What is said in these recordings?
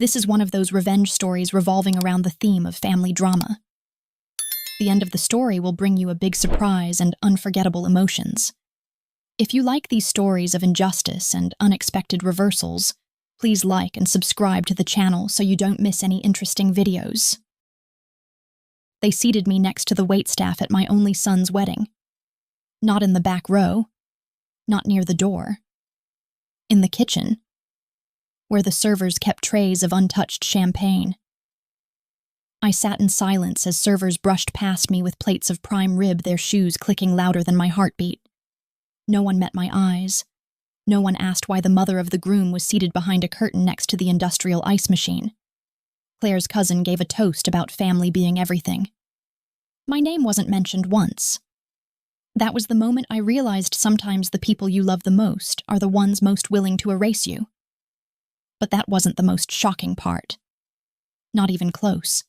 This is one of those revenge stories revolving around the theme of family drama. The end of the story will bring you a big surprise and unforgettable emotions. If you like these stories of injustice and unexpected reversals, please like and subscribe to the channel so you don't miss any interesting videos. They seated me next to the waitstaff at my only son's wedding. Not in the back row, not near the door. In the kitchen, where the servers kept trays of untouched champagne. I sat in silence as servers brushed past me with plates of prime rib, their shoes clicking louder than my heartbeat. No one met my eyes. No one asked why the mother of the groom was seated behind a curtain next to the industrial ice machine. Claire's cousin gave a toast about family being everything. My name wasn't mentioned once. That was the moment I realized sometimes the people you love the most are the ones most willing to erase you. But that wasn't the most shocking part. Not even close.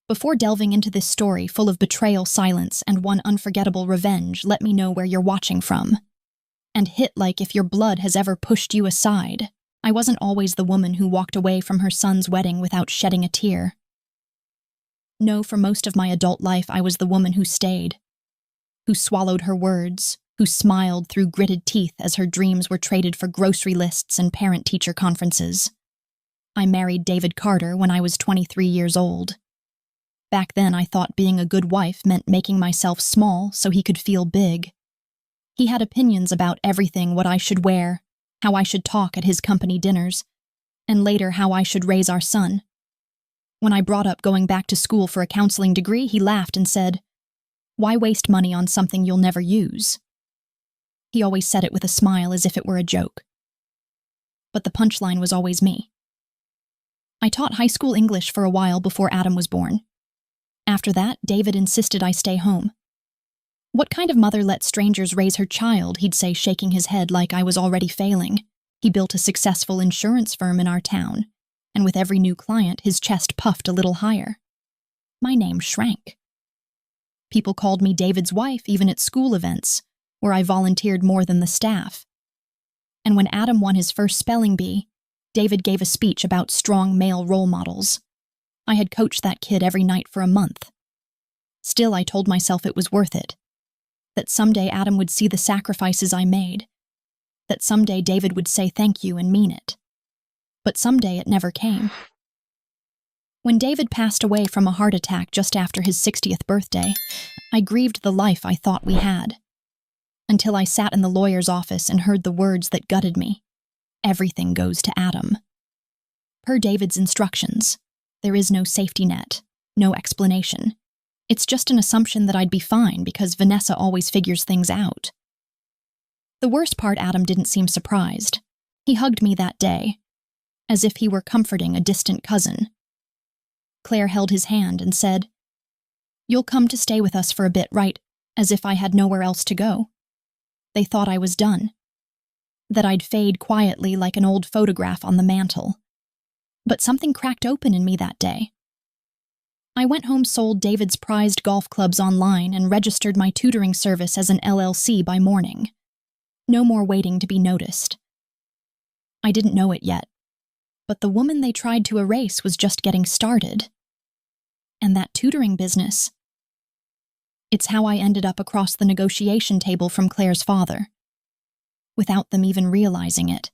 Before delving into this story full of betrayal, silence, and one unforgettable revenge, let me know where you're watching from. And hit like if your blood has ever pushed you aside. I wasn't always the woman who walked away from her son's wedding without shedding a tear. No, for most of my adult life I was the woman who stayed, who swallowed her words, who smiled through gritted teeth as her dreams were traded for grocery lists and parent-teacher conferences. I married David Carter when I was 23 years old. Back then I thought being a good wife meant making myself small so he could feel big. He had opinions about everything: what I should wear, how I should talk at his company dinners, and later how I should raise our son. When I brought up going back to school for a counseling degree, he laughed and said, "Why waste money on something you'll never use?" He always said it with a smile as if it were a joke. But the punchline was always me. I taught high school English for a while before Adam was born. After that, David insisted I stay home. "What kind of mother lets strangers raise her child?" he'd say, shaking his head like I was already failing. He built a successful insurance firm in our town, and with every new client, his chest puffed a little higher. My name shrank. People called me David's wife even at school events, where I volunteered more than the staff. And when Adam won his first spelling bee, David gave a speech about strong male role models. I had coached that kid every night for a month. Still, I told myself it was worth it. That someday Adam would see the sacrifices I made. That someday David would say thank you and mean it. But someday it never came. When David passed away from a heart attack just after his 60th birthday, I grieved the life I thought we had. Until I sat in the lawyer's office and heard the words that gutted me. Everything goes to Adam. Per David's instructions, there is no safety net, no explanation. It's just an assumption that I'd be fine because Vanessa always figures things out. The worst part, Adam didn't seem surprised. He hugged me that day, as if he were comforting a distant cousin. Claire held his hand and said, "You'll come to stay with us for a bit, right?" As if I had nowhere else to go. They thought I was done. That I'd fade quietly like an old photograph on the mantle. But something cracked open in me that day. I went home, sold David's prized golf clubs online, and registered my tutoring service as an LLC by morning. No more waiting to be noticed. I didn't know it yet, but the woman they tried to erase was just getting started. And that tutoring business, it's how I ended up across the negotiation table from Claire's father. Without them even realizing it.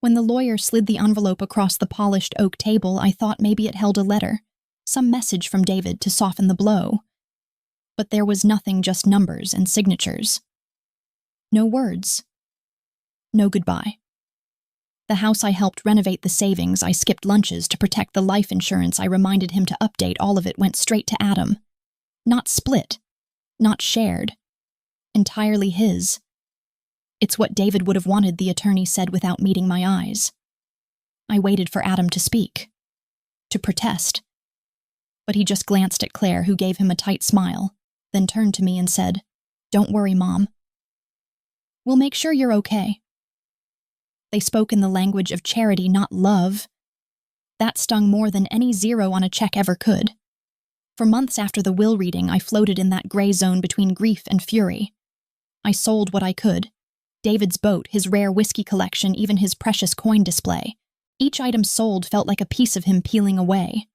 When the lawyer slid the envelope across the polished oak table, I thought maybe it held a letter, some message from David to soften the blow. But there was nothing, just numbers and signatures. No words. No goodbye. The house I helped renovate, the savings I skipped lunches to protect, the life insurance I reminded him to update, all of it went straight to Adam. Not split. Not shared. Entirely his. "It's what David would have wanted," the attorney said without meeting my eyes. I waited for Adam to speak, to protest. But he just glanced at Claire, who gave him a tight smile, then turned to me and said, "Don't worry, Mom. We'll make sure you're okay." They spoke in the language of charity, not love. That stung more than any zero on a check ever could. For months after the will reading, I floated in that gray zone between grief and fury. I sold what I could. David's boat, his rare whiskey collection, even his precious coin display. Each item sold felt like a piece of him peeling away,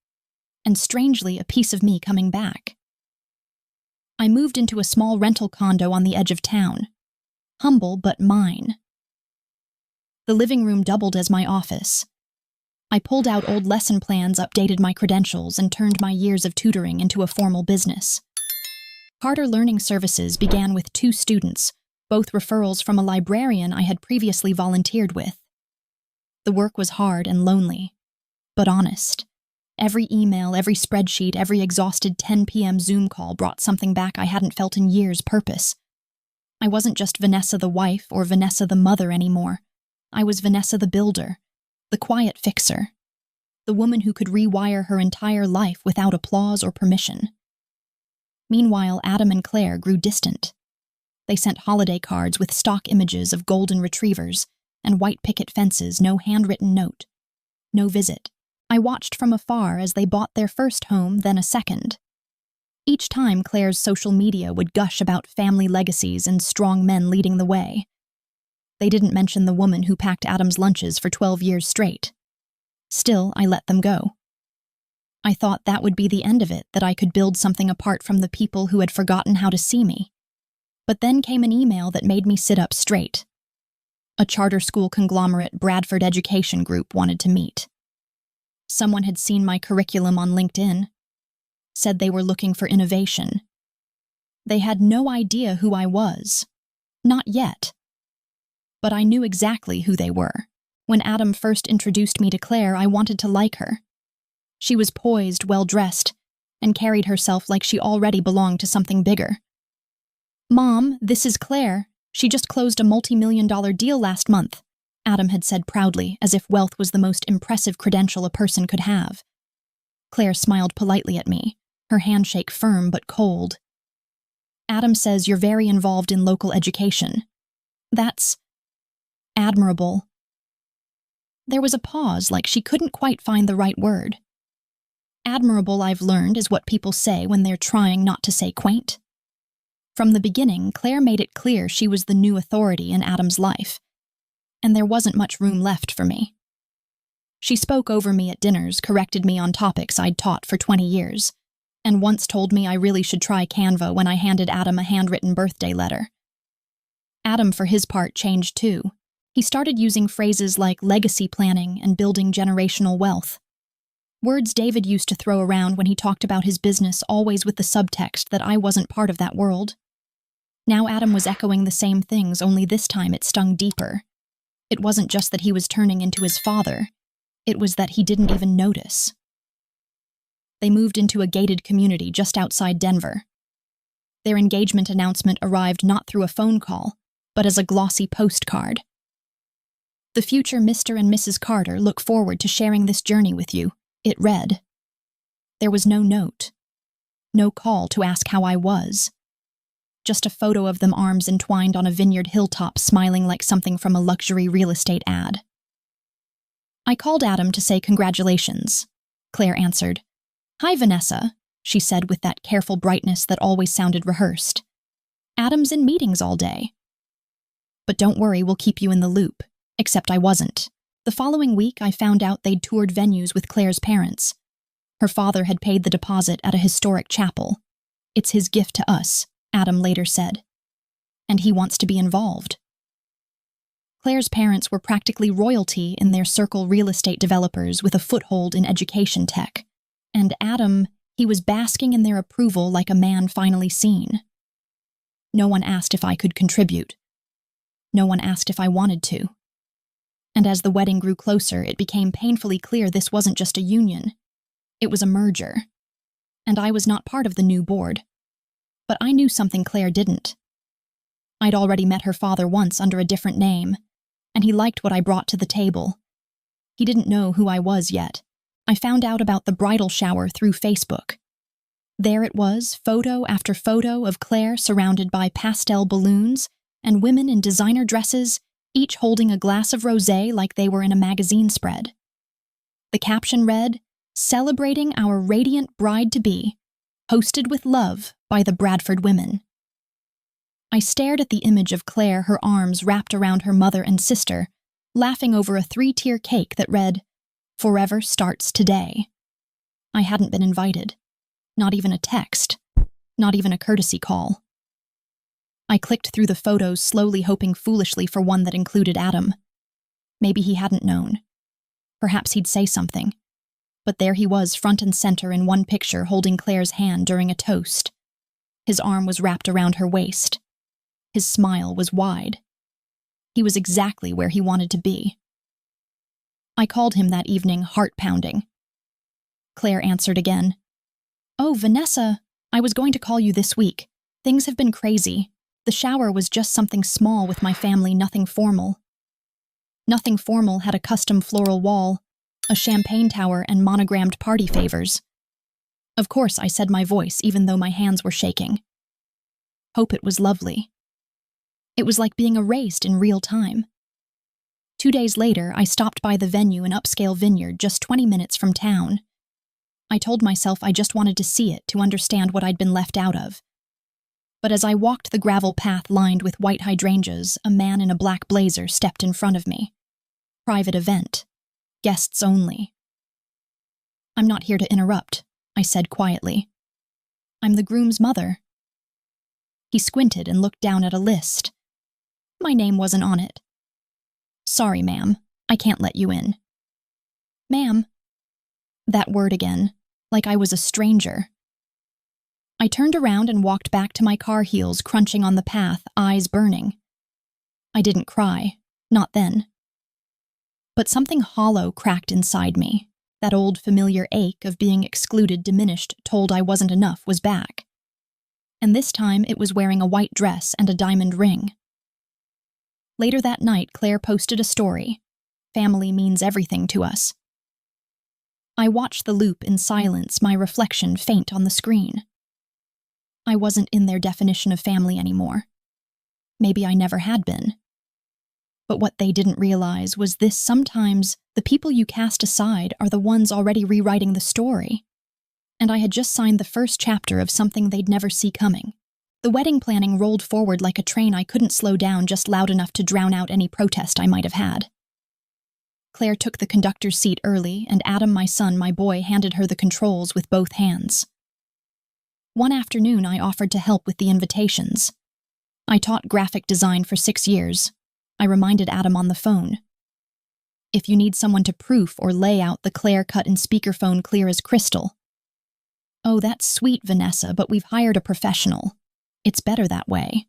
and strangely, a piece of me coming back. I moved into a small rental condo on the edge of town. Humble, but mine. The living room doubled as my office. I pulled out old lesson plans, updated my credentials, and turned my years of tutoring into a formal business. Carter Learning Services began with 2 students, both referrals from a librarian I had previously volunteered with. The work was hard and lonely, but honest. Every email, every spreadsheet, every exhausted 10 p.m. Zoom call brought something back I hadn't felt in years: purpose. I wasn't just Vanessa the wife or Vanessa the mother anymore. I was Vanessa the builder, the quiet fixer, the woman who could rewire her entire life without applause or permission. Meanwhile, Adam and Claire grew distant. They sent holiday cards with stock images of golden retrievers and white picket fences, no handwritten note, no visit. I watched from afar as they bought their first home, then a second. Each time, Claire's social media would gush about family legacies and strong men leading the way. They didn't mention the woman who packed Adam's lunches for 12 years straight. Still, I let them go. I thought that would be the end of it, that I could build something apart from the people who had forgotten how to see me. But then came an email that made me sit up straight. A charter school conglomerate, Bradford Education Group, wanted to meet. Someone had seen my curriculum on LinkedIn, said they were looking for innovation. They had no idea who I was. Not yet. But I knew exactly who they were. When Adam first introduced me to Claire, I wanted to like her. She was poised, well-dressed, and carried herself like she already belonged to something bigger. "Mom, this is Claire. She just closed a multi-million-dollar deal last month," Adam had said proudly, as if wealth was the most impressive credential a person could have. Claire smiled politely at me, her handshake firm but cold. "Adam says you're very involved in local education. That's admirable." There was a pause, like she couldn't quite find the right word. Admirable, I've learned, is what people say when they're trying not to say quaint. From the beginning, Claire made it clear she was the new authority in Adam's life, and there wasn't much room left for me. She spoke over me at dinners, corrected me on topics I'd taught for 20 years, and once told me I really should try Canva when I handed Adam a handwritten birthday letter. Adam, for his part, changed too. He started using phrases like legacy planning and building generational wealth. Words David used to throw around when he talked about his business, always with the subtext that I wasn't part of that world. Now Adam was echoing the same things, only this time it stung deeper. It wasn't just that he was turning into his father, it was that he didn't even notice. They moved into a gated community just outside Denver. Their engagement announcement arrived not through a phone call, but as a glossy postcard. "The future Mr. and Mrs. Carter look forward to sharing this journey with you," it read. There was no note, no call to ask how I was. Just a photo of them, arms entwined on a vineyard hilltop, smiling like something from a luxury real estate ad. I called Adam to say congratulations. Claire answered. "Hi, Vanessa," she said with that careful brightness that always sounded rehearsed. "Adam's in meetings all day. But don't worry, we'll keep you in the loop." Except I wasn't. The following week, I found out they'd toured venues with Claire's parents. Her father had paid the deposit at a historic chapel. "It's his gift to us," Adam later said. "And he wants to be involved." Claire's parents were practically royalty in their circle, real estate developers with a foothold in education tech. And Adam, he was basking in their approval like a man finally seen. No one asked if I could contribute. No one asked if I wanted to. And as the wedding grew closer, it became painfully clear this wasn't just a union. It was a merger. And I was not part of the new board. But I knew something Claire didn't. I'd already met her father once under a different name, and he liked what I brought to the table. He didn't know who I was yet. I found out about the bridal shower through Facebook. There it was, photo after photo of Claire surrounded by pastel balloons and women in designer dresses, each holding a glass of rosé like they were in a magazine spread. The caption read, "Celebrating our radiant bride-to-be, hosted with love by the Bradford women." I stared at the image of Claire, her arms wrapped around her mother and sister, laughing over a 3-tier cake that read, Forever starts today. I hadn't been invited. Not even a text. Not even a courtesy call. I clicked through the photos, slowly hoping foolishly for one that included Adam. Maybe he hadn't known. Perhaps he'd say something. But there he was, front and center in one picture, holding Claire's hand during a toast. His arm was wrapped around her waist. His smile was wide. He was exactly where he wanted to be. I called him that evening, heart-pounding. Claire answered again. "Oh, Vanessa, I was going to call you this week. Things have been crazy. The shower was just something small with my family, nothing formal." Nothing formal had a custom floral wall, a champagne tower, and monogrammed party favors. Of course, I said, my voice, even though my hands were shaking. Hope it was lovely. It was like being erased in real time. 2 days later, I stopped by the venue, an upscale vineyard just 20 minutes from town. I told myself I just wanted to see it, to understand what I'd been left out of. But as I walked the gravel path lined with white hydrangeas, a man in a black blazer stepped in front of me. Private event. Guests only. "I'm not here to interrupt," I said quietly. "I'm the groom's mother." He squinted and looked down at a list. My name wasn't on it. "Sorry, ma'am, I can't let you in." "Ma'am." That word again, like I was a stranger. I turned around and walked back to my car, heels crunching on the path, eyes burning. I didn't cry, not then. But something hollow cracked inside me. That old familiar ache of being excluded, diminished, told I wasn't enough was back. And this time it was wearing a white dress and a diamond ring. Later that night, Claire posted a story. Family means everything to us. I watched the loop in silence, my reflection faint on the screen. I wasn't in their definition of family anymore. Maybe I never had been. But what they didn't realize was this: sometimes the people you cast aside are the ones already rewriting the story. And I had just signed the first chapter of something they'd never see coming. The wedding planning rolled forward like a train I couldn't slow down, just loud enough to drown out any protest I might have had. Claire took the conductor's seat early, and Adam, my son, my boy, handed her the controls with both hands. One afternoon, I offered to help with the invitations. I taught graphic design for 6 years. I reminded Adam on the phone. "If you need someone to proof or lay out," the Claire cut in speakerphone clear as crystal. "Oh, that's sweet, Vanessa, but we've hired a professional. It's better that way.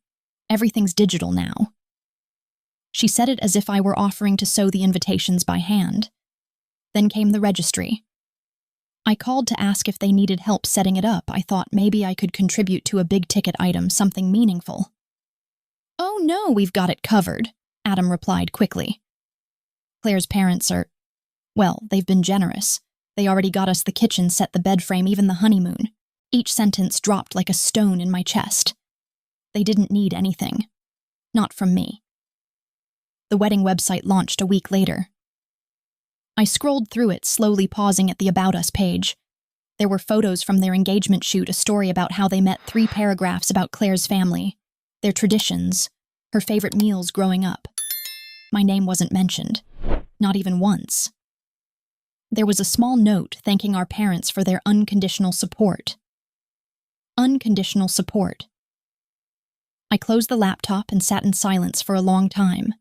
Everything's digital now." She said it as if I were offering to sew the invitations by hand. Then came the registry. I called to ask if they needed help setting it up. I thought maybe I could contribute to a big-ticket item, something meaningful. "Oh no, we've got it covered," Adam replied quickly. "Claire's parents are, well, they've been generous. They already got us the kitchen set, the bed frame, even the honeymoon." Each sentence dropped like a stone in my chest. They didn't need anything. Not from me. The wedding website launched a week later. I scrolled through it, slowly pausing at the About Us page. There were photos from their engagement shoot, a story about how they met, 3 paragraphs about Claire's family, their traditions, her favorite meals growing up. My name wasn't mentioned, not even once. There was a small note thanking our parents for their unconditional support. Unconditional support. I closed the laptop and sat in silence for a long time.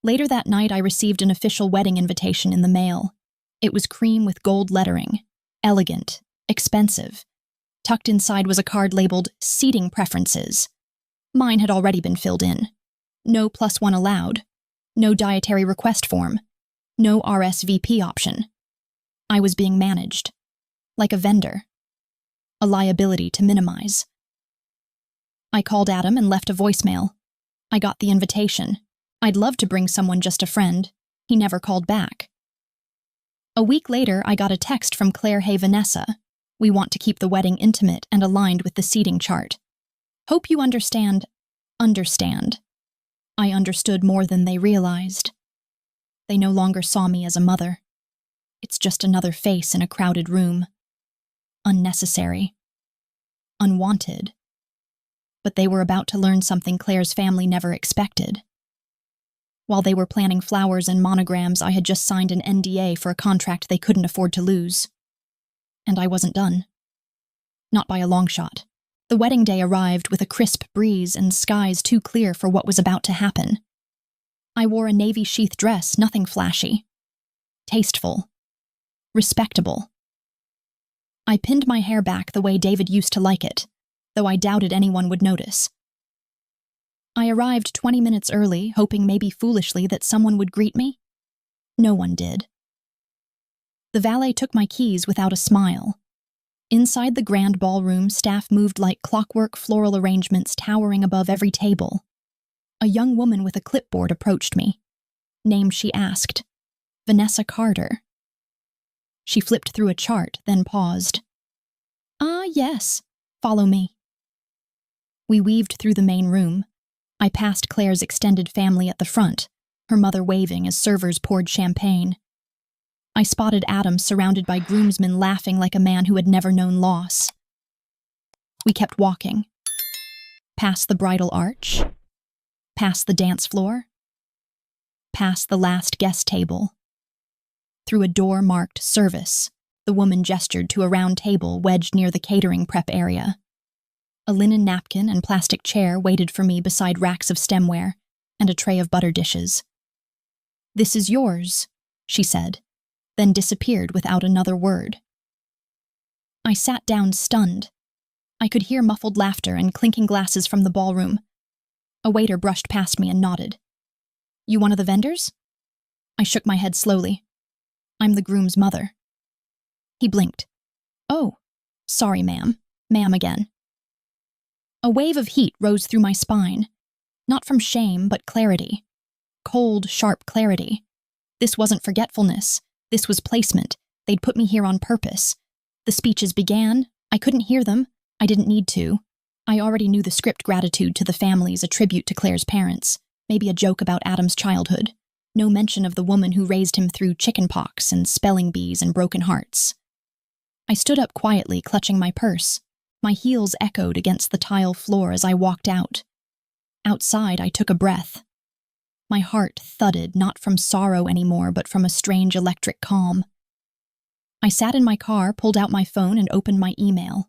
Later that night, I received an official wedding invitation in the mail. It was cream with gold lettering, elegant, expensive. Tucked inside was a card labeled "Seating Preferences." Mine had already been filled in. No +1 allowed. No dietary request form. No RSVP option. I was being managed. Like a vendor. A liability to minimize. I called Adam and left a voicemail. I got the invitation. I'd love to bring someone, just a friend. He never called back. A week later, I got a text from Claire. "Hey, Vanessa. We want to keep the wedding intimate and aligned with the seating chart. Hope you understand." Understand. I understood more than they realized. They no longer saw me as a mother. It's just another face in a crowded room. Unnecessary. Unwanted. But they were about to learn something Claire's family never expected. While they were planning flowers and monograms, I had just signed an NDA for a contract they couldn't afford to lose. And I wasn't done. Not by a long shot. The wedding day arrived with a crisp breeze and skies too clear for what was about to happen. I wore a navy sheath dress, nothing flashy. Tasteful. Respectable. I pinned my hair back the way David used to like it, though I doubted anyone would notice. I arrived 20 minutes early, hoping maybe foolishly that someone would greet me. No one did. The valet took my keys without a smile. Inside the grand ballroom, staff moved like clockwork, floral arrangements towering above every table. A young woman with a clipboard approached me. Name she asked. Vanessa Carter. She flipped through a chart, then paused. Ah, yes. Follow me. We weaved through the main room. I passed Claire's extended family at the front, her mother waving as servers poured champagne. I spotted Adam surrounded by groomsmen laughing like a man who had never known loss. We kept walking. Past the bridal arch. Past the dance floor. Past the last guest table. Through a door marked service, the woman gestured to a round table wedged near the catering prep area. A linen napkin and plastic chair waited for me beside racks of stemware and a tray of butter dishes. This is yours, she said, then disappeared without another word. I sat down stunned. I could hear muffled laughter and clinking glasses from the ballroom. A waiter brushed past me and nodded. You one of the vendors? I shook my head slowly. I'm the groom's mother. He blinked. Oh, sorry, ma'am. Ma'am again. A wave of heat rose through my spine, not from shame, but clarity. Cold, sharp clarity. This wasn't forgetfulness. This was placement. They'd put me here on purpose. The speeches began. I couldn't hear them. I didn't need to. I already knew the script. Gratitude to the families, a tribute to Claire's parents, maybe a joke about Adam's childhood. No mention of the woman who raised him through chickenpox and spelling bees and broken hearts. I stood up quietly, clutching my purse. My heels echoed against the tile floor as I walked out. Outside, I took a breath. My heart thudded, not from sorrow anymore, but from a strange electric calm. I sat in my car, pulled out my phone, and opened my email.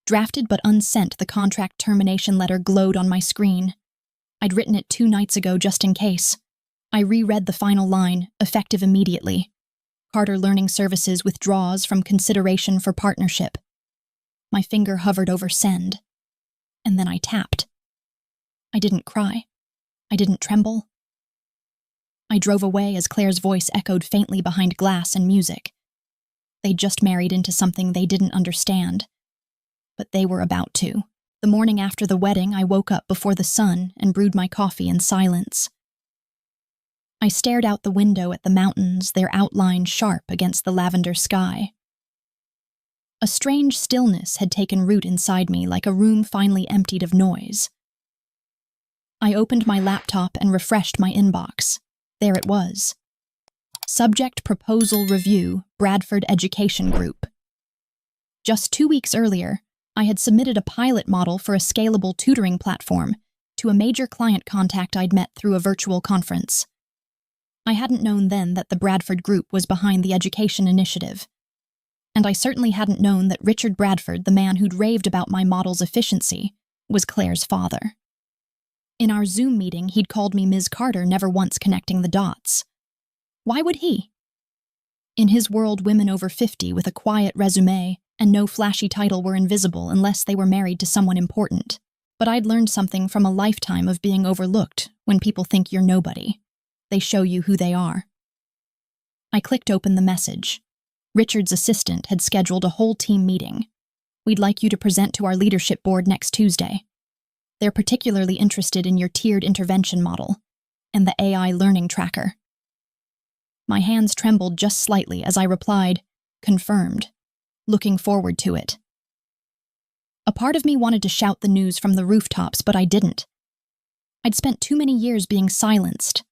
Drafted but unsent, the contract termination letter glowed on my screen. I'd written it 2 nights ago just in case. I reread the final line, effective immediately. Carter Learning Services withdraws from consideration for partnership. My finger hovered over send, and then I tapped. I didn't cry. I didn't tremble. I drove away as Claire's voice echoed faintly behind glass and music. They'd just married into something they didn't understand. But they were about to. The morning after the wedding, I woke up before the sun and brewed my coffee in silence. I stared out the window at the mountains, their outline sharp against the lavender sky. A strange stillness had taken root inside me, like a room finally emptied of noise. I opened my laptop and refreshed my inbox. There it was. Subject Proposal Review, Bradford Education Group. Just 2 weeks earlier, I had submitted a pilot model for a scalable tutoring platform to a major client contact I'd met through a virtual conference. I hadn't known then that the Bradford Group was behind the education initiative. And I certainly hadn't known that Richard Bradford, the man who'd raved about my model's efficiency, was Claire's father. In our Zoom meeting, he'd called me Ms. Carter, never once connecting the dots. Why would he? In his world, women over 50 with a quiet resume and no flashy title were invisible unless they were married to someone important. But I'd learned something from a lifetime of being overlooked. When people think you're nobody, they show you who they are. I clicked open the message. Richard's assistant had scheduled a whole team meeting. We'd like you to present to our leadership board next Tuesday. They're particularly interested in your tiered intervention model and the AI learning tracker. My hands trembled just slightly as I replied, confirmed, looking forward to it. A part of me wanted to shout the news from the rooftops, but I didn't. I'd spent too many years being silenced.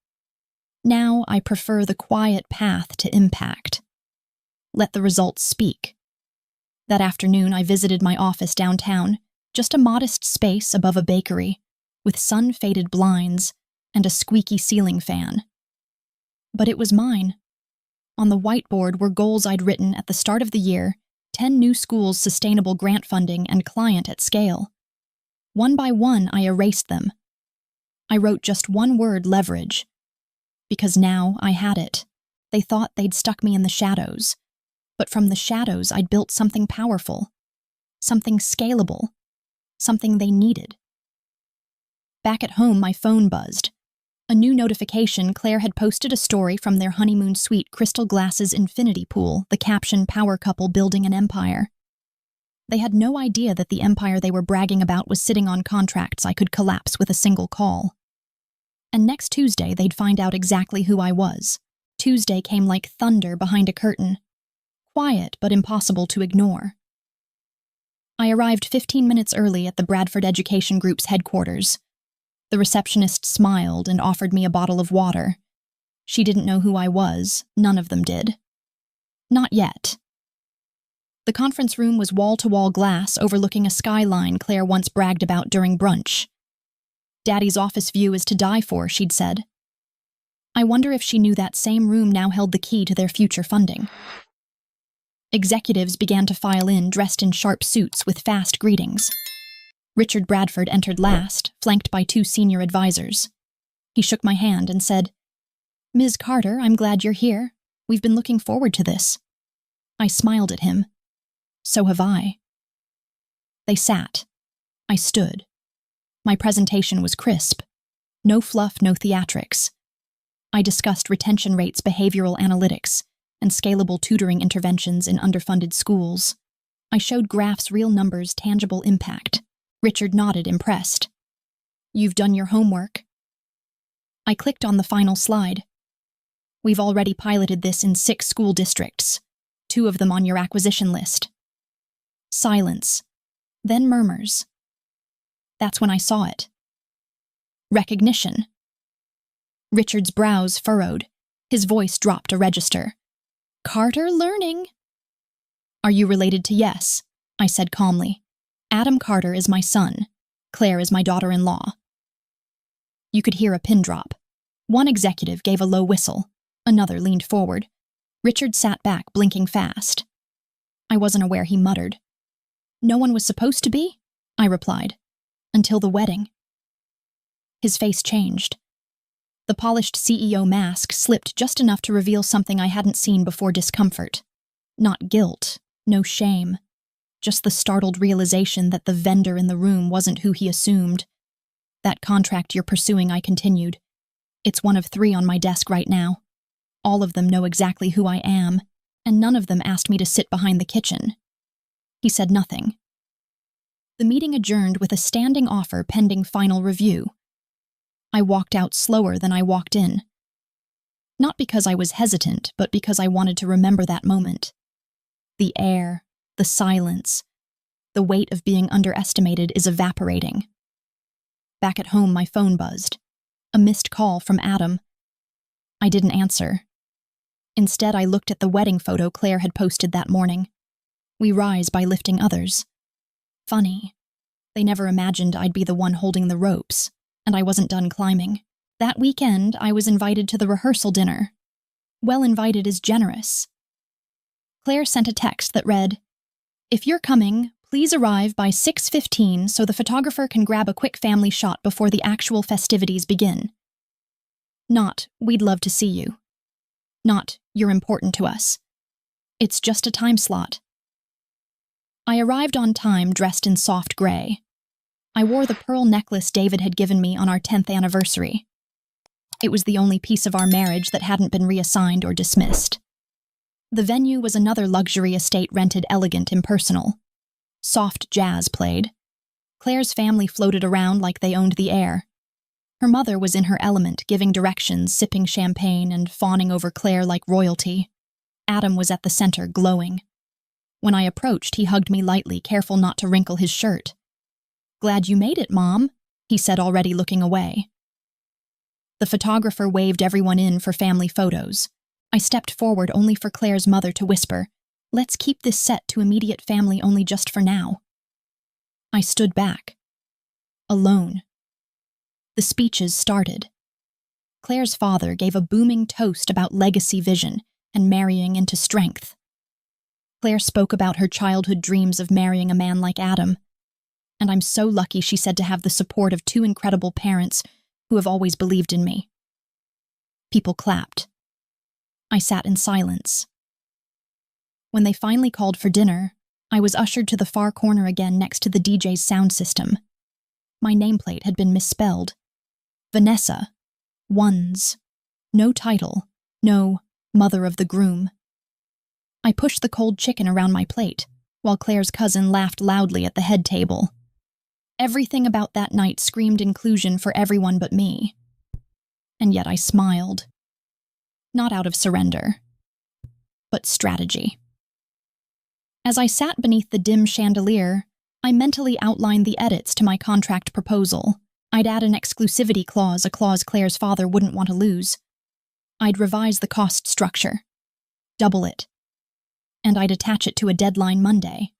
Now I prefer the quiet path to impact. Let the results speak. That afternoon, I visited my office downtown, just a modest space above a bakery, with sun-faded blinds, and a squeaky ceiling fan. But it was mine. On the whiteboard were goals I'd written at the start of the year: 10 new schools, sustainable grant funding, and client at scale. One by one, I erased them. I wrote just one word: leverage. Because now I had it. They thought they'd stuck me in the shadows. But from the shadows, I'd built something powerful. Something scalable. Something they needed. Back at home, my phone buzzed. A new notification: Claire had posted a story from their honeymoon suite, Crystal Glass's infinity pool, the caption: power couple building an empire. They had no idea that the empire they were bragging about was sitting on contracts I could collapse with a single call. And next Tuesday, they'd find out exactly who I was. Tuesday came like thunder behind a curtain. Quiet, but impossible to ignore. I arrived 15 minutes early at the Bradford Education Group's headquarters. The receptionist smiled and offered me a bottle of water. She didn't know who I was. None of them did. Not yet. The conference room was wall-to-wall glass overlooking a skyline Claire once bragged about during brunch. Daddy's office view is to die for, she'd said. I wonder if she knew that same room now held the key to their future funding. Executives began to file in, dressed in sharp suits with fast greetings. Richard Bradford entered last, flanked by 2 senior advisors. He shook my hand and said, "Ms. Carter, I'm glad you're here. We've been looking forward to this." I smiled at him. So have I. They sat. I stood. My presentation was crisp. No fluff, no theatrics. I discussed retention rates, behavioral analytics, and scalable tutoring interventions in underfunded schools. I showed graphs, real numbers, tangible impact. Richard nodded, impressed. "You've done your homework." I clicked on the final slide. "We've already piloted this in 6 school districts, 2 of them on your acquisition list." Silence. Then murmurs. That's when I saw it. Recognition. Richard's brows furrowed. His voice dropped a register. "Carter learning." "Are you related to Yes?" I said calmly. "Adam Carter is my son. Claire is my daughter-in-law." You could hear a pin drop. One executive gave a low whistle. Another leaned forward. Richard sat back, blinking fast. I wasn't aware he muttered. "No one was supposed to be?" I replied. "Until the wedding." His face changed. The polished CEO mask slipped just enough to reveal something I hadn't seen before: discomfort. Not guilt, no shame. Just the startled realization that the vendor in the room wasn't who he assumed. "That contract you're pursuing," I continued. "It's one of 3 on my desk right now. All of them know exactly who I am, and none of them asked me to sit behind the kitchen." He said nothing. The meeting adjourned with a standing offer pending final review. I walked out slower than I walked in. Not because I was hesitant, but because I wanted to remember that moment. The air, the silence, the weight of being underestimated is evaporating. Back at home, my phone buzzed. A missed call from Adam. I didn't answer. Instead, I looked at the wedding photo Claire had posted that morning. "We rise by lifting others." Funny. They never imagined I'd be the one holding the ropes, and I wasn't done climbing. That weekend, I was invited to the rehearsal dinner. Well invited is generous. Claire sent a text that read, "If you're coming, please arrive by 6:15 so the photographer can grab a quick family shot before the actual festivities begin." Not, "We'd love to see you." Not, "You're important to us." It's just a time slot. I arrived on time, dressed in soft gray. I wore the pearl necklace David had given me on our 10th anniversary. It was the only piece of our marriage that hadn't been reassigned or dismissed. The venue was another luxury estate, rented, elegant, impersonal. Soft jazz played. Claire's family floated around like they owned the air. Her mother was in her element, giving directions, sipping champagne, and fawning over Claire like royalty. Adam was at the center, glowing. When I approached, he hugged me lightly, careful not to wrinkle his shirt. "Glad you made it, Mom," he said, already looking away. The photographer waved everyone in for family photos. I stepped forward only for Claire's mother to whisper, "Let's keep this set to immediate family only, just for now." I stood back. Alone. The speeches started. Claire's father gave a booming toast about legacy vision and marrying into strength. Claire spoke about her childhood dreams of marrying a man like Adam, and I'm so lucky, she said, to have the support of two incredible parents who have always believed in me. People clapped. I sat in silence. When they finally called for dinner, I was ushered to the far corner again next to the DJ's sound system. My nameplate had been misspelled. Vanessa. Ones. No title. No mother of the groom. I pushed the cold chicken around my plate, while Claire's cousin laughed loudly at the head table. Everything about that night screamed inclusion for everyone but me. And yet I smiled. Not out of surrender, but strategy. As I sat beneath the dim chandelier, I mentally outlined the edits to my contract proposal. I'd add an exclusivity clause, a clause Claire's father wouldn't want to lose. I'd revise the cost structure, double it, and I'd attach it to a deadline Monday.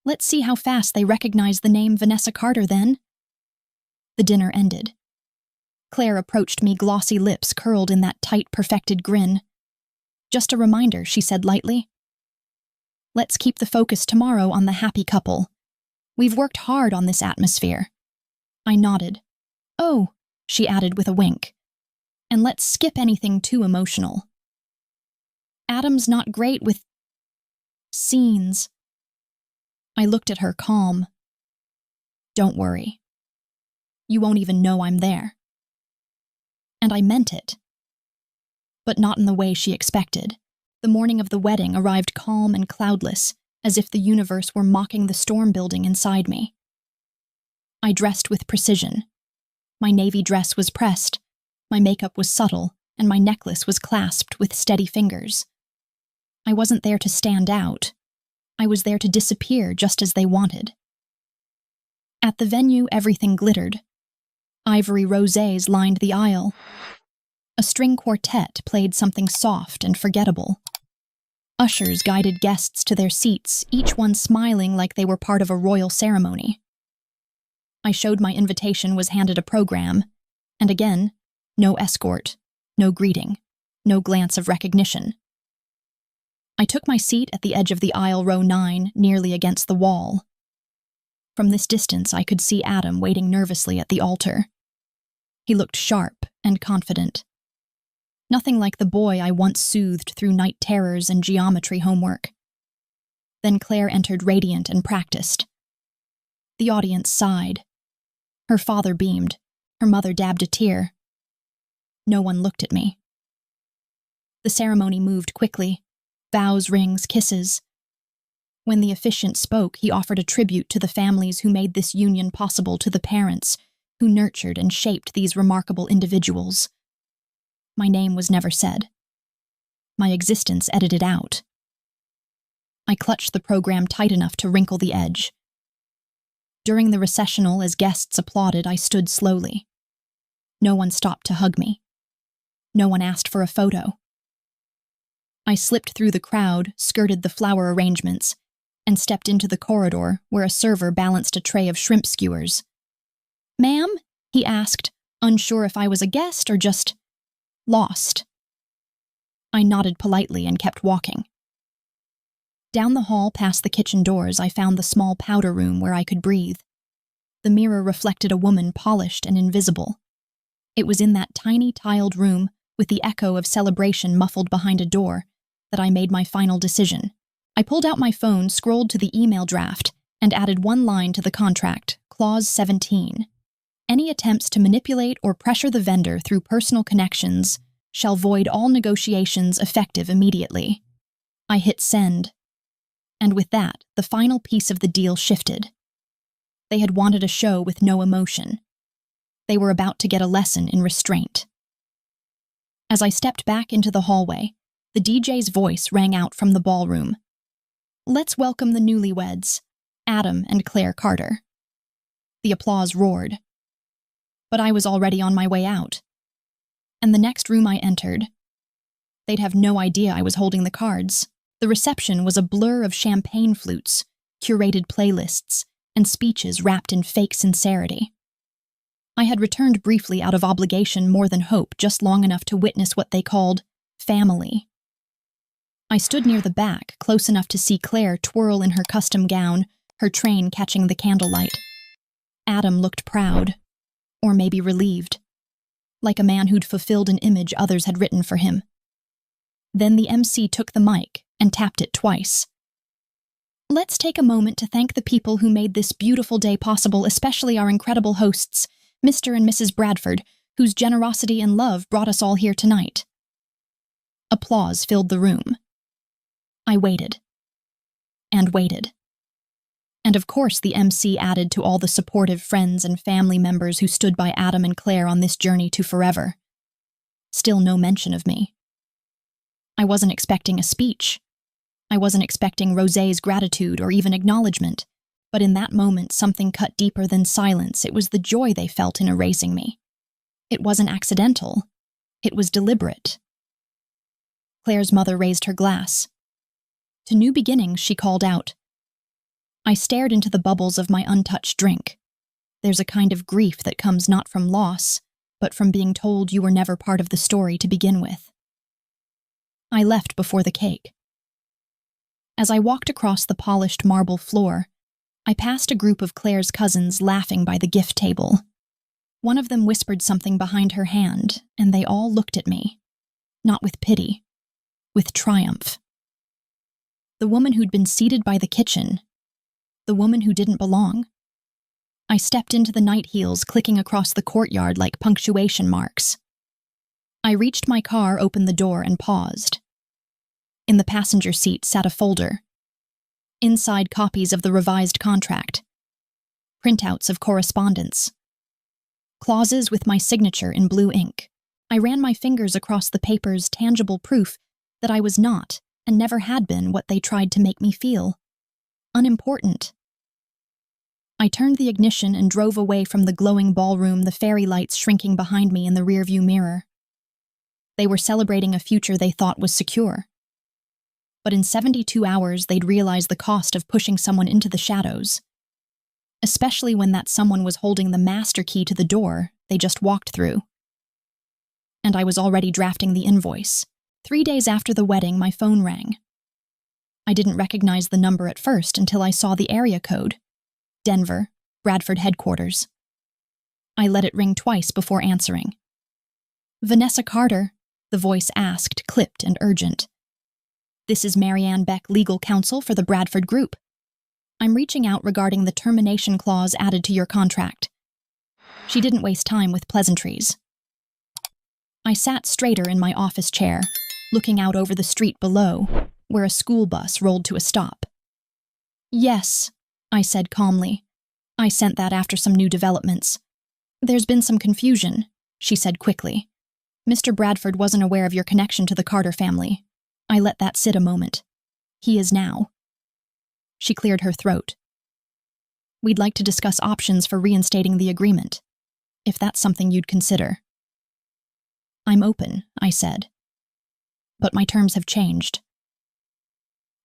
Let's see how fast they recognize the name Vanessa Carter then. The dinner ended. Claire approached me, glossy lips curled in that tight, perfected grin. Just a reminder, she said lightly. Let's keep the focus tomorrow on the happy couple. We've worked hard on this atmosphere. I nodded. Oh, she added with a wink. And let's skip anything too emotional. Adam's not great with scenes. I looked at her, calm. Don't worry. You won't even know I'm there. And I meant it. But not in the way she expected. The morning of the wedding arrived calm and cloudless, as if the universe were mocking the storm building inside me. I dressed with precision. My navy dress was pressed, my makeup was subtle, and my necklace was clasped with steady fingers. I wasn't there to stand out. I was there to disappear just as they wanted. At the venue, everything glittered. Ivory rosés lined the aisle. A string quartet played something soft and forgettable. Ushers guided guests to their seats, each one smiling like they were part of a royal ceremony. I showed my invitation, was handed a program, and again, no escort, no greeting, no glance of recognition. I took my seat at the edge of the aisle, row 9, nearly against the wall. From this distance, I could see Adam waiting nervously at the altar. He looked sharp and confident. Nothing like the boy I once soothed through night terrors and geometry homework. Then Claire entered, radiant and practiced. The audience sighed. Her father beamed. Her mother dabbed a tear. No one looked at me. The ceremony moved quickly. Vows, rings, kisses. When the officiant spoke, he offered a tribute to the families who made this union possible, to the parents who nurtured and shaped these remarkable individuals. My name was never said. My existence edited out. I clutched the program tight enough to wrinkle the edge. During the recessional, as guests applauded, I stood slowly. No one stopped to hug me. No one asked for a photo. I slipped through the crowd, skirted the flower arrangements, and stepped into the corridor where a server balanced a tray of shrimp skewers. "Ma'am?" he asked, unsure if I was a guest or just lost. I nodded politely and kept walking. Down the hall past the kitchen doors, I found the small powder room where I could breathe. The mirror reflected a woman, polished and invisible. It was in that tiny tiled room, with the echo of celebration muffled behind a door, that I made my final decision. I pulled out my phone, scrolled to the email draft, and added one line to the contract, Clause 17. Any attempts to manipulate or pressure the vendor through personal connections shall void all negotiations effective immediately. I hit send. And with that, the final piece of the deal shifted. They had wanted a show with no emotion. They were about to get a lesson in restraint. As I stepped back into the hallway, the DJ's voice rang out from the ballroom. "Let's welcome the newlyweds, Adam and Claire Carter." The applause roared. But I was already on my way out. And the next room I entered, they'd have no idea I was holding the cards. The reception was a blur of champagne flutes, curated playlists, and speeches wrapped in fake sincerity. I had returned briefly out of obligation more than hope, just long enough to witness what they called family. I stood near the back, close enough to see Claire twirl in her custom gown, her train catching the candlelight. Adam looked proud, or maybe relieved, like a man who'd fulfilled an image others had written for him. Then the MC took the mic and tapped it twice. Let's take a moment to thank the people who made this beautiful day possible, especially our incredible hosts, Mr. and Mrs. Bradford, whose generosity and love brought us all here tonight. Applause filled the room. I waited. And waited. And of course the MC added to all the supportive friends and family members who stood by Adam and Claire on this journey to forever. Still no mention of me. I wasn't expecting a speech. I wasn't expecting Rosé's gratitude or even acknowledgement, but in that moment something cut deeper than silence. It was the joy they felt in erasing me. It wasn't accidental. It was deliberate. Claire's mother raised her glass. To new beginnings, she called out. I stared into the bubbles of my untouched drink. There's a kind of grief that comes not from loss, but from being told you were never part of the story to begin with. I left before the cake. As I walked across the polished marble floor, I passed a group of Claire's cousins laughing by the gift table. One of them whispered something behind her hand, and they all looked at me. Not with pity, with triumph. The woman who'd been seated by the kitchen. The woman who didn't belong. I stepped into the night heels, clicking across the courtyard like punctuation marks. I reached my car, opened the door, and paused. In the passenger seat sat a folder. Inside, copies of the revised contract. Printouts of correspondence. Clauses with my signature in blue ink. I ran my fingers across the paper's tangible proof that I was not, and never had been, what they tried to make me feel. Unimportant. I turned the ignition and drove away from the glowing ballroom, the fairy lights shrinking behind me in the rearview mirror. They were celebrating a future they thought was secure. But in 72 hours, they'd realize the cost of pushing someone into the shadows. Especially when that someone was holding the master key to the door they just walked through. And I was already drafting the invoice. 3 days after the wedding, my phone rang. I didn't recognize the number at first until I saw the area code. Denver, Bradford headquarters. I let it ring twice before answering. Vanessa Carter, the voice asked, clipped and urgent. This is Marianne Beck, legal counsel for the Bradford Group. I'm reaching out regarding the termination clause added to your contract. She didn't waste time with pleasantries. I sat straighter in my office chair, looking out over the street below, where a school bus rolled to a stop. Yes, I said calmly. I sent that after some new developments. There's been some confusion, she said quickly. Mr. Bradford wasn't aware of your connection to the Carter family. I let that sit a moment. He is now. She cleared her throat. We'd like to discuss options for reinstating the agreement, if that's something you'd consider. I'm open, I said. But my terms have changed.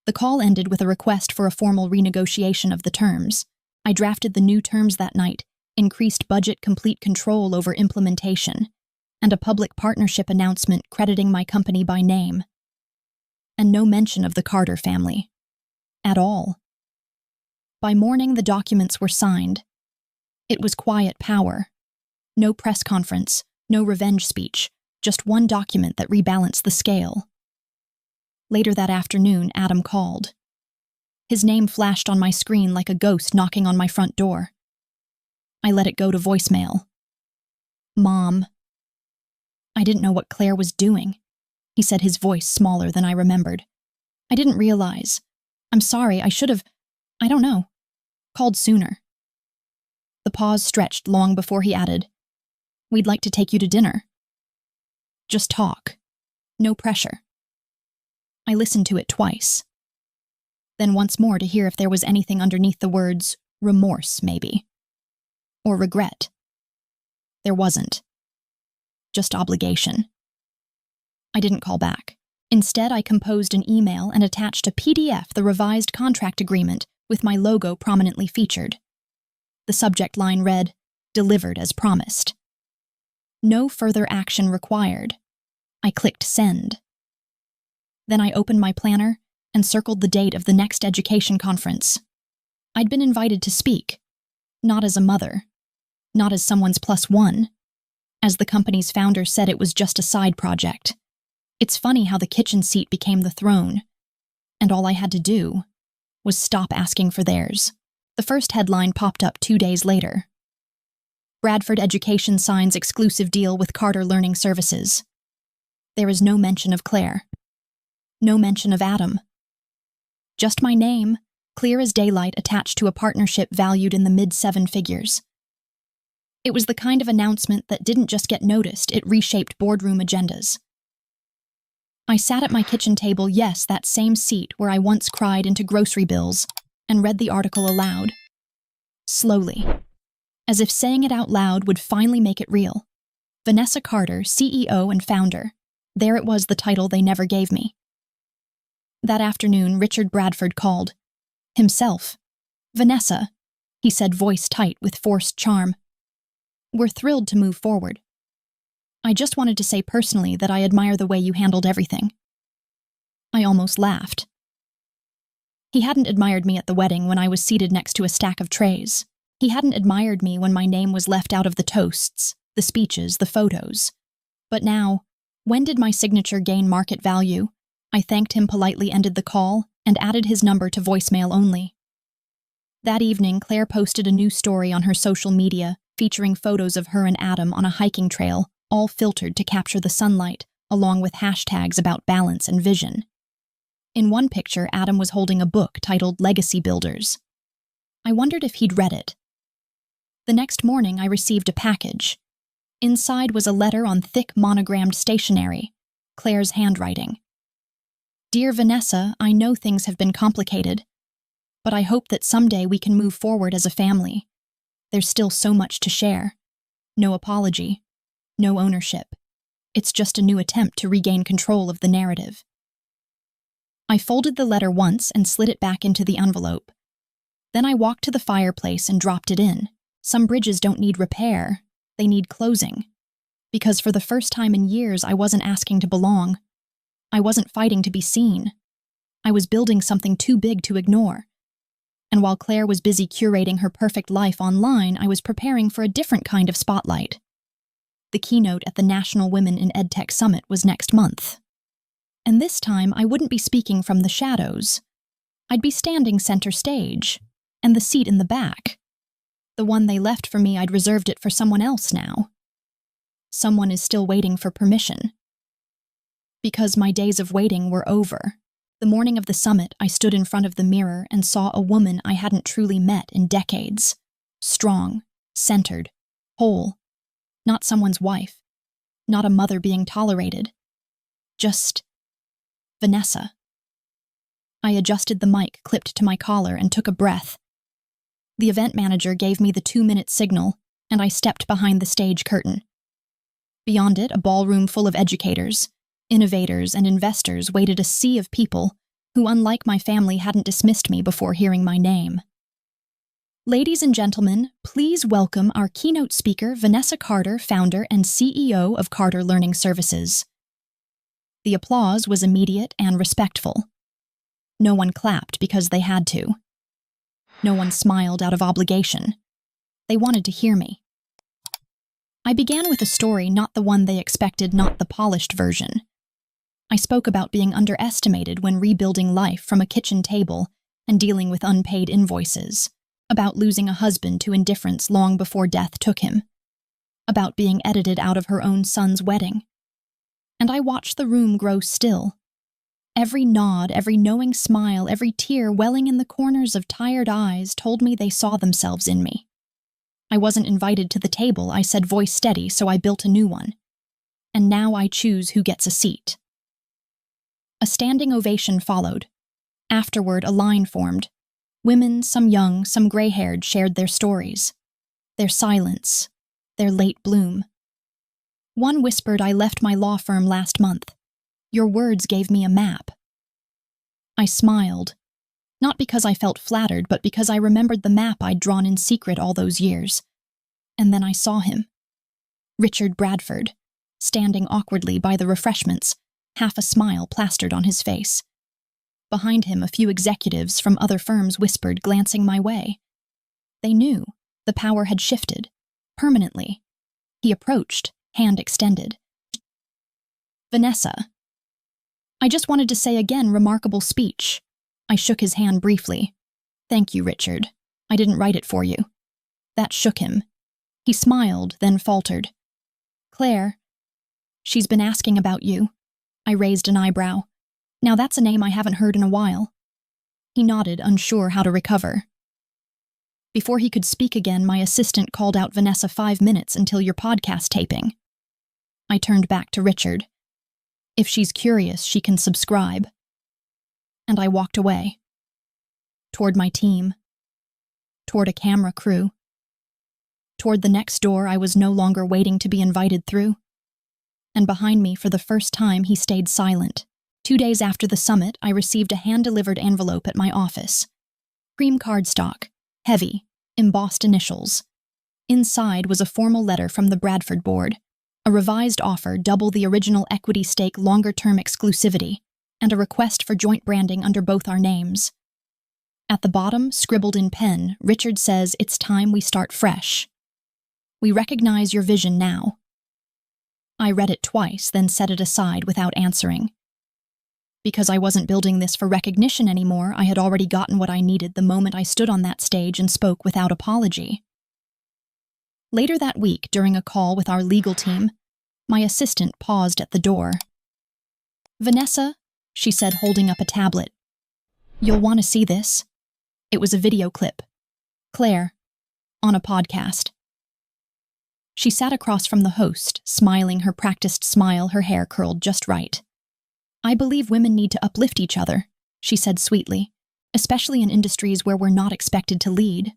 The call ended with a request for a formal renegotiation of the terms. I drafted the new terms that night, increased budget, complete control over implementation, and a public partnership announcement crediting my company by name. And no mention of the Carter family. At all. By morning, the documents were signed. It was quiet power. No press conference, no revenge speech, just one document that rebalanced the scale. Later that afternoon, Adam called. His name flashed on my screen like a ghost knocking on my front door. I let it go to voicemail. Mom. I didn't know what Claire was doing. He said, his voice smaller than I remembered. I didn't realize. I'm sorry, I should have, I don't know, called sooner. The pause stretched long before he added, We'd like to take you to dinner. Just talk. No pressure. I listened to it twice. Then once more to hear if there was anything underneath the words remorse, maybe. Or regret. There wasn't. Just obligation. I didn't call back. Instead, I composed an email and attached a PDF, the revised contract agreement, with my logo prominently featured. The subject line read, delivered as promised. No further action required. I clicked send. Then I opened my planner and circled the date of the next education conference. I'd been invited to speak, not as a mother, not as someone's +1. As the company's founder said, it was just a side project. It's funny how the kitchen seat became the throne, and all I had to do was stop asking for theirs. The first headline popped up 2 days later. Bradford Education signs exclusive deal with Carter Learning Services. There is no mention of Claire. No mention of Adam. Just my name, clear as daylight, attached to a partnership valued in the mid-7 figures. It was the kind of announcement that didn't just get noticed, it reshaped boardroom agendas. I sat at my kitchen table, yes, that same seat where I once cried into grocery bills, and read the article aloud. Slowly, as if saying it out loud would finally make it real. Vanessa Carter, CEO and founder. There it was, the title they never gave me. That afternoon, Richard Bradford called. Himself. Vanessa, he said, voice tight with forced charm. We're thrilled to move forward. I just wanted to say personally that I admire the way you handled everything. I almost laughed. He hadn't admired me at the wedding when I was seated next to a stack of trays. He hadn't admired me when my name was left out of the toasts, the speeches, the photos. But now, when did my signature gain market value? I thanked him politely, ended the call, and added his number to voicemail only. That evening, Claire posted a new story on her social media featuring photos of her and Adam on a hiking trail, all filtered to capture the sunlight, along with hashtags about balance and vision. In one picture, Adam was holding a book titled Legacy Builders. I wondered if he'd read it. The next morning, I received a package. Inside was a letter on thick monogrammed stationery, Claire's handwriting. Dear Vanessa, I know things have been complicated, but I hope that someday we can move forward as a family. There's still so much to share. No apology. No ownership. It's just a new attempt to regain control of the narrative. I folded the letter once and slid it back into the envelope. Then I walked to the fireplace and dropped it in. Some bridges don't need repair, they need closing. Because for the first time in years, I wasn't asking to belong. I wasn't fighting to be seen. I was building something too big to ignore. And while Claire was busy curating her perfect life online, I was preparing for a different kind of spotlight. The keynote at the National Women in EdTech Summit was next month. And this time, I wouldn't be speaking from the shadows. I'd be standing center stage, and the seat in the back. The one they left for me, I'd reserved it for someone else now. Someone is still waiting for permission. Because my days of waiting were over. The morning of the summit, I stood in front of the mirror and saw a woman I hadn't truly met in decades. Strong, centered, whole. Not someone's wife. Not a mother being tolerated. Just Vanessa. I adjusted the mic clipped to my collar and took a breath. The event manager gave me the 2-minute signal, and I stepped behind the stage curtain. Beyond it, a ballroom full of educators, innovators, and investors waited, a sea of people who, unlike my family, hadn't dismissed me before hearing my name. Ladies and gentlemen, please welcome our keynote speaker, Vanessa Carter, founder and CEO of Carter Learning Services. The applause was immediate and respectful. No one clapped because they had to. No one smiled out of obligation. They wanted to hear me. I began with a story, not the one they expected, not the polished version. I spoke about being underestimated when rebuilding life from a kitchen table and dealing with unpaid invoices, about losing a husband to indifference long before death took him, about being edited out of her own son's wedding. And I watched the room grow still. Every nod, every knowing smile, every tear welling in the corners of tired eyes told me they saw themselves in me. I wasn't invited to the table, I said, voice steady, so I built a new one. And now I choose who gets a seat. A standing ovation followed. Afterward, a line formed. Women, some young, some gray-haired, shared their stories. Their silence. Their late bloom. One whispered, I left my law firm last month. Your words gave me a map. I smiled. Not because I felt flattered, but because I remembered the map I'd drawn in secret all those years. And then I saw him. Richard Bradford, standing awkwardly by the refreshments, half a smile plastered on his face. Behind him, a few executives from other firms whispered, glancing my way. They knew the power had shifted, permanently. He approached, hand extended. Vanessa. I just wanted to say again, remarkable speech. I shook his hand briefly. Thank you, Richard. I didn't write it for you. That shook him. He smiled, then faltered. Claire. She's been asking about you. I raised an eyebrow. Now that's a name I haven't heard in a while. He nodded, unsure how to recover. Before he could speak again, my assistant called out, Vanessa, 5 minutes until your podcast taping. I turned back to Richard. If she's curious, she can subscribe. And I walked away. Toward my team. Toward a camera crew. Toward the next door I was no longer waiting to be invited through. And behind me, for the first time, he stayed silent. 2 days after the summit, I received a hand-delivered envelope at my office. Cream cardstock, heavy, embossed initials. Inside was a formal letter from the Bradford board, a revised offer, double the original equity stake, longer-term exclusivity, and a request for joint branding under both our names. At the bottom, scribbled in pen, Richard says, it's time we start fresh. We recognize your vision now. I read it twice, then set it aside without answering. Because I wasn't building this for recognition anymore, I had already gotten what I needed the moment I stood on that stage and spoke without apology. Later that week, during a call with our legal team, my assistant paused at the door. Vanessa, she said, holding up a tablet. You'll want to see this. It was a video clip. Claire, on a podcast. She sat across from the host, smiling her practiced smile, her hair curled just right. I believe women need to uplift each other, she said sweetly, especially in industries where we're not expected to lead.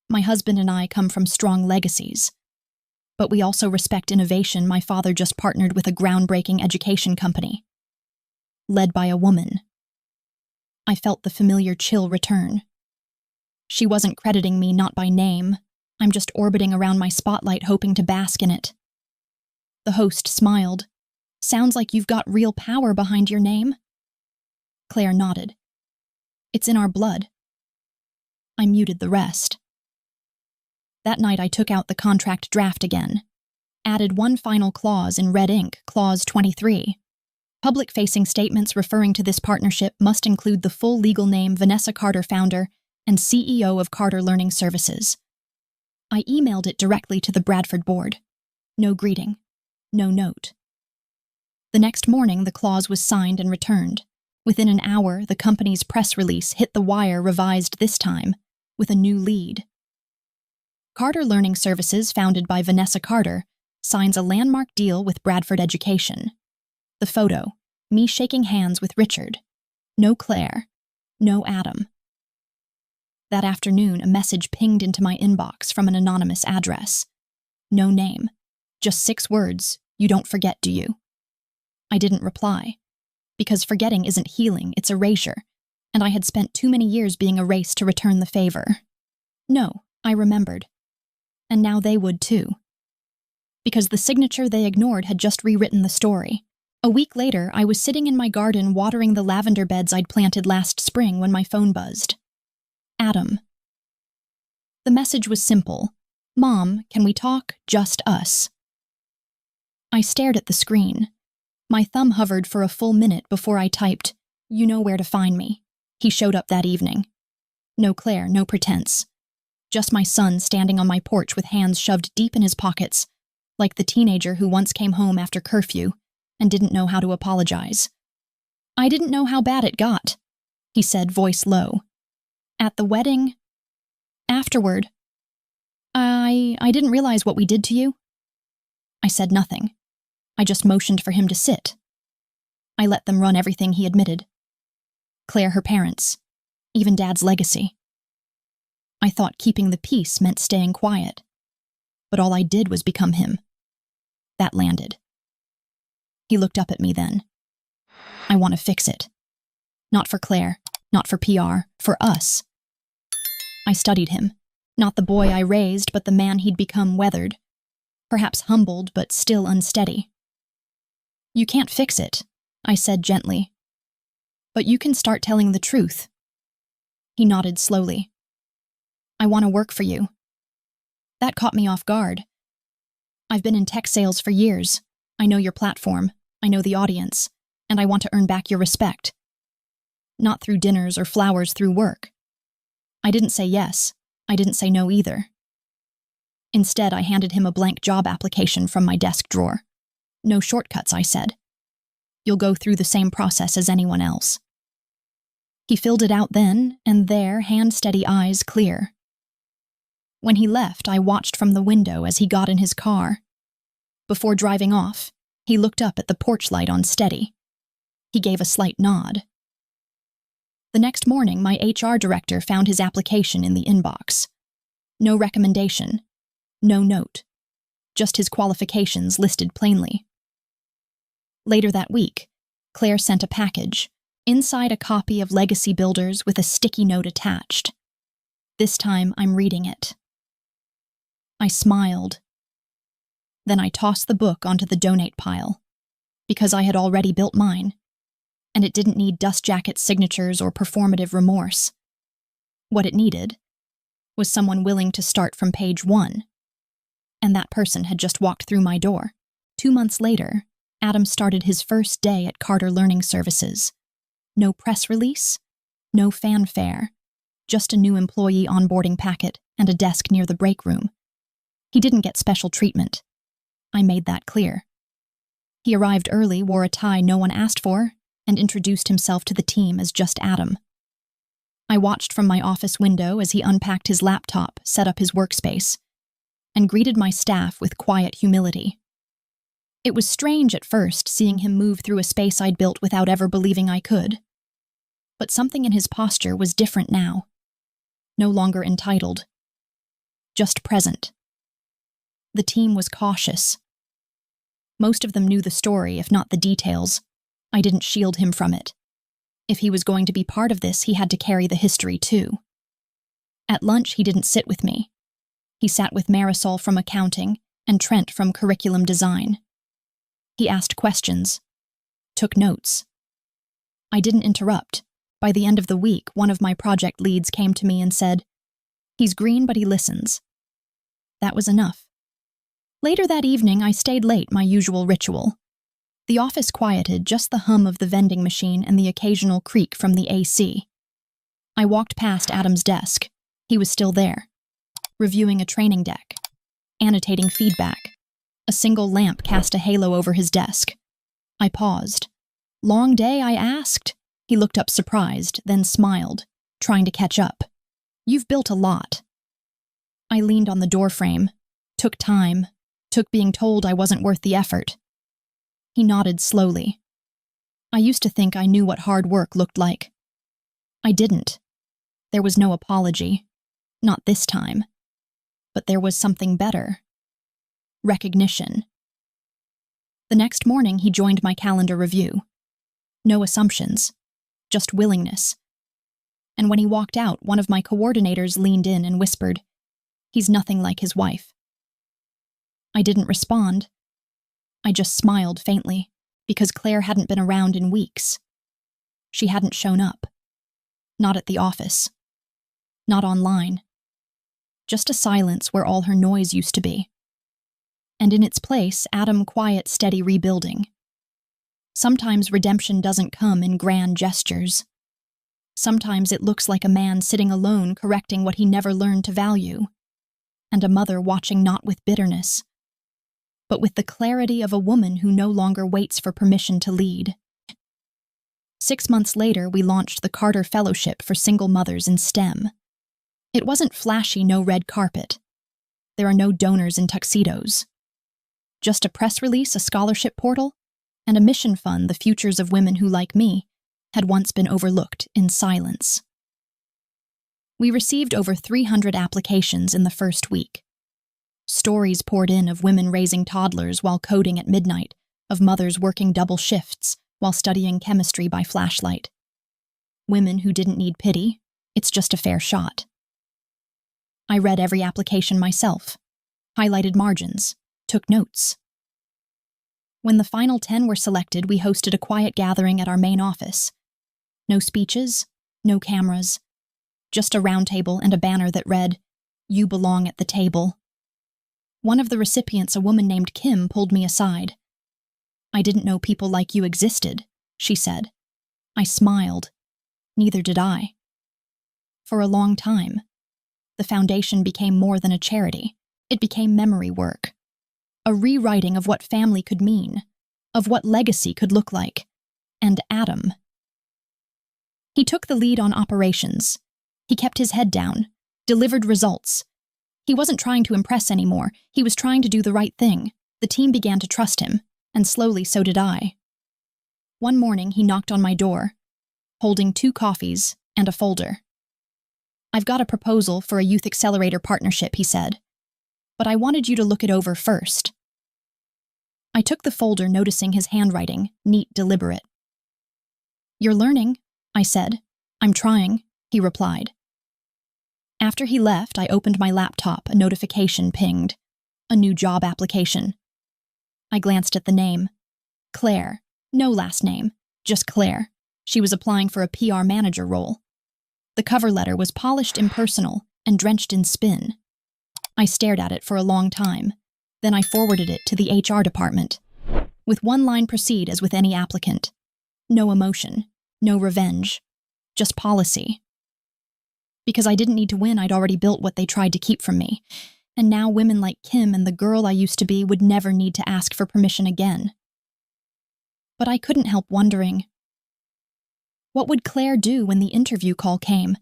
My husband and I come from strong legacies, but we also respect innovation. My father just partnered with a groundbreaking education company, led by a woman. I felt the familiar chill return. She wasn't crediting me, not by name. I'm just orbiting around my spotlight, hoping to bask in it. The host smiled. Sounds like you've got real power behind your name. Claire nodded. It's in our blood. I muted the rest. That night I took out the contract draft again, added one final clause in red ink, clause 23. Public-facing statements referring to this partnership must include the full legal name, Vanessa Carter, founder and CEO of Carter Learning Services. I emailed it directly to the Bradford board. No greeting, no note. The next morning, the clause was signed and returned. Within an hour, the company's press release hit the wire, revised this time, with a new lead. Carter Learning Services, founded by Vanessa Carter, signs a landmark deal with Bradford Education. The photo, me shaking hands with Richard. No Claire, no Adam. That afternoon, a message pinged into my inbox from an anonymous address. No name, just 6 words, you don't forget, do you? I didn't reply, because forgetting isn't healing, it's erasure, and I had spent too many years being erased to return the favor. No, I remembered. And now they would too. Because the signature they ignored had just rewritten the story. A week later, I was sitting in my garden watering the lavender beds I'd planted last spring when my phone buzzed. Adam. The message was simple. Mom, can we talk? Just us. I stared at the screen. My thumb hovered for a full minute before I typed, you know where to find me. He showed up that evening. No Claire, no pretense. Just my son standing on my porch with hands shoved deep in his pockets, like the teenager who once came home after curfew and didn't know how to apologize. I didn't know how bad it got, he said, voice low. At the wedding? Afterward. I didn't realize what we did to you. I said nothing. I just motioned for him to sit. I let them run everything, he admitted. Claire, her parents, even Dad's legacy. I thought keeping the peace meant staying quiet, but all I did was become him. That landed. He looked up at me then. I want to fix it. Not for Claire, not for PR, for us. I studied him. Not the boy I raised, but the man he'd become, weathered, perhaps humbled, but still unsteady. "You can't fix it," I said gently. "But you can start telling the truth." He nodded slowly. "I want to work for you." That caught me off guard. "I've been in tech sales for years. I know your platform, I know the audience, and I want to earn back your respect. Not through dinners or flowers, through work." I didn't say yes. I didn't say no either. Instead, I handed him a blank job application from my desk drawer. "No shortcuts," I said. "You'll go through the same process as anyone else." He filled it out then and there, hand-steady, eyes clear. When he left, I watched from the window as he got in his car. Before driving off, he looked up at the porch light on steady. He gave a slight nod. The next morning, my HR director found his application in the inbox. No recommendation, no note, just his qualifications listed plainly. Later that week, Claire sent a package, inside a copy of Legacy Builders with a sticky note attached. This time, I'm reading it. I smiled. Then I tossed the book onto the donate pile, because I had already built mine, and it didn't need dust jacket signatures or performative remorse. What it needed was someone willing to start from page 1. And that person had just walked through my door. 2 months later, Adam started his first day at Carter Learning Services. No press release, no fanfare, just a new employee onboarding packet and a desk near the break room. He didn't get special treatment. I made that clear. He arrived early, wore a tie no one asked for, and introduced himself to the team as just Adam. I watched from my office window as he unpacked his laptop, set up his workspace, and greeted my staff with quiet humility. It was strange at first seeing him move through a space I'd built without ever believing I could. But something in his posture was different now. No longer entitled. Just present. The team was cautious. Most of them knew the story, if not the details. I didn't shield him from it. If he was going to be part of this, he had to carry the history too. At lunch, he didn't sit with me. He sat with Marisol from accounting and Trent from curriculum design. He asked questions, took notes. I didn't interrupt. By the end of the week, one of my project leads came to me and said, "He's green, but he listens." That was enough. Later that evening, I stayed late, my usual ritual. The office quieted, just the hum of the vending machine and the occasional creak from the AC. I walked past Adam's desk. He was still there, reviewing a training deck, annotating feedback. A single lamp cast a halo over his desk. I paused. "Long day?" I asked. He looked up surprised, then smiled, trying to catch up. "You've built a lot." I leaned on the doorframe, took time, took being told I wasn't worth the effort. He nodded slowly. I used to think I knew what hard work looked like. I didn't. There was no apology. Not this time. But there was something better. Recognition. The next morning, he joined my calendar review. No assumptions, just willingness. And when he walked out, one of my coordinators leaned in and whispered, "He's nothing like his wife." I didn't respond. I just smiled faintly, because Claire hadn't been around in weeks. She hadn't shown up. Not at the office. Not online. Just a silence where all her noise used to be. And in its place, Adam, quiet, steady rebuilding. Sometimes redemption doesn't come in grand gestures. Sometimes it looks like a man sitting alone correcting what he never learned to value, and a mother watching not with bitterness, but with the clarity of a woman who no longer waits for permission to lead. 6 months later, we launched the Carter Fellowship for single mothers in STEM. It wasn't flashy, no red carpet. There are no donors in tuxedos. Just a press release, a scholarship portal, and a mission fund the futures of women who, like me, had once been overlooked in silence. We received over 300 applications in the first week. Stories poured in of women raising toddlers while coding at midnight, of mothers working double shifts while studying chemistry by flashlight. Women who didn't need pity, it's just a fair shot. I read every application myself, highlighted margins, took notes. When the final 10 were selected, we hosted a quiet gathering at our main office. No speeches, no cameras, just a round table and a banner that read, "You belong at the table." One of the recipients, a woman named Kim, pulled me aside. "I didn't know people like you existed," she said. I smiled. Neither did I. For a long time, the foundation became more than a charity. It became memory work. A rewriting of what family could mean, of what legacy could look like. And Adam. He took the lead on operations. He kept his head down, delivered results. He wasn't trying to impress anymore. He was trying to do the right thing. The team began to trust him, and slowly so did I. One morning, he knocked on my door, holding 2 coffees and a folder. "I've got a proposal for a youth accelerator partnership," he said. "But I wanted you to look it over first." I took the folder, noticing his handwriting, neat, deliberate. "You're learning," I said. "I'm trying," he replied. After he left, I opened my laptop. A notification pinged. A new job application. I glanced at the name. Claire. No last name, just Claire. She was applying for a PR manager role. The cover letter was polished, impersonal, and drenched in spin. I stared at it for a long time. Then I forwarded it to the HR department. With one line, proceed as with any applicant. No emotion, no revenge, just policy. Because I didn't need to win, I'd already built what they tried to keep from me. And now women like Kim and the girl I used to be would never need to ask for permission again. But I couldn't help wondering, what would Claire do when the interview call came?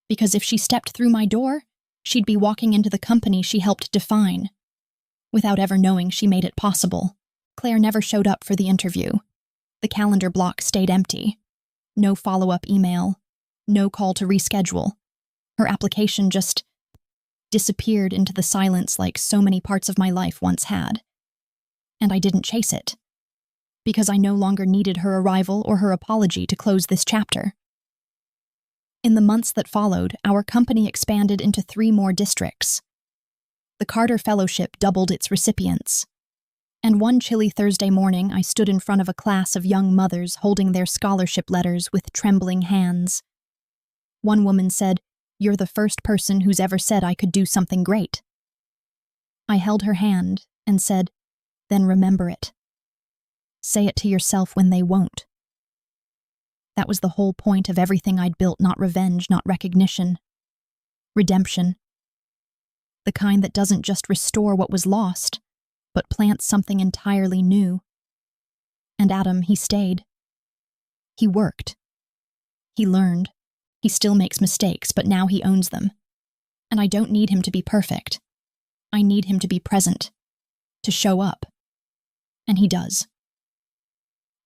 Because if she stepped through my door, she'd be walking into the company she helped define. Without ever knowing, she made it possible. Claire never showed up for the interview. The calendar block stayed empty. No follow-up email. No call to reschedule. Her application just disappeared into the silence like so many parts of my life once had. And I didn't chase it. Because I no longer needed her arrival or her apology to close this chapter. In the months that followed, our company expanded into 3 more districts. The Carter Fellowship doubled its recipients. And one chilly Thursday morning, I stood in front of a class of young mothers holding their scholarship letters with trembling hands. One woman said, "You're the first person who's ever said I could do something great." I held her hand and said, "Then remember it. Say it to yourself when they won't." That was the whole point of everything I'd built, not revenge, not recognition. Redemption. The kind that doesn't just restore what was lost, but plants something entirely new. And Adam, he stayed. He worked. He learned. He still makes mistakes, but now he owns them. And I don't need him to be perfect. I need him to be present, to show up. And he does.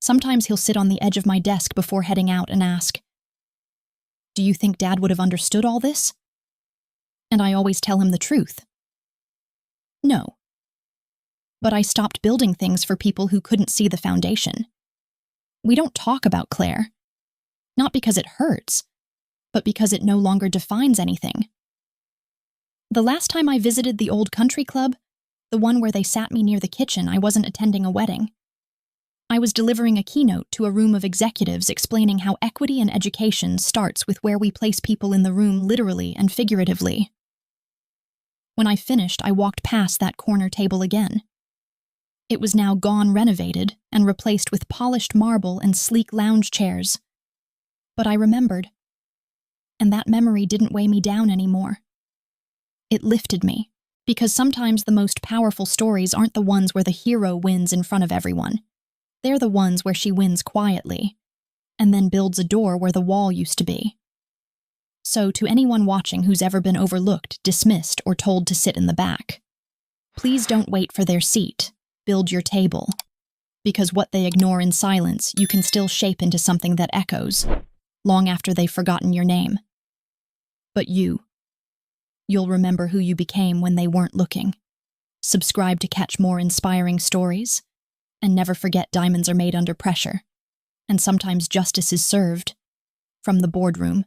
Sometimes he'll sit on the edge of my desk before heading out and ask, "Do you think Dad would have understood all this?" And I always tell him the truth. No. But I stopped building things for people who couldn't see the foundation. We don't talk about Claire. Not because it hurts, but because it no longer defines anything. The last time I visited the old country club, the one where they sat me near the kitchen, I wasn't attending a wedding. I was delivering a keynote to a room of executives explaining how equity in education starts with where we place people in the room, literally and figuratively. When I finished, I walked past that corner table again. It was now gone, renovated, and replaced with polished marble and sleek lounge chairs. But I remembered. And that memory didn't weigh me down anymore. It lifted me, because sometimes the most powerful stories aren't the ones where the hero wins in front of everyone. They're the ones where she wins quietly, and then builds a door where the wall used to be. So, to anyone watching who's ever been overlooked, dismissed, or told to sit in the back, please don't wait for their seat. Build your table. Because what they ignore in silence, you can still shape into something that echoes, long after they've forgotten your name. But you'll remember who you became when they weren't looking. Subscribe to catch more inspiring stories. And never forget, diamonds are made under pressure. And sometimes justice is served from the boardroom.